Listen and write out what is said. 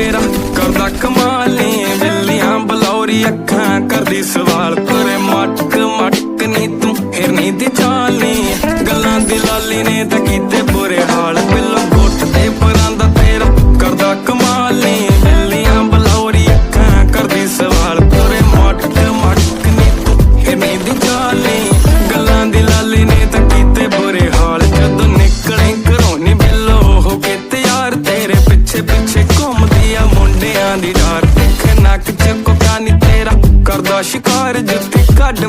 तेरा करदा कमाल नी बिल्लियां बलौरी अखां करदी सवाल तेरे मटक मटक नी तू हिरनी दी चाल नी गल्लां दी लाली ने तां कीते बुरे हाल बिल्लो गुट ते परांदा तेरा करदा कमाल नी बिल्लियां बलौरी अखां करदी सवाल तेरे मटक मटक नी तू हिरनी दी चाल नी गल्लां दी लाली ने तां कीते बुरे हाल जदों निकले घरों नी बिल्लो हो के तैयार तेरे पिछे पिछे घूमदी आ मुंडियां दी डार देख नक च कोका नी तेरा करदा शिकार जुत्ती कड्ड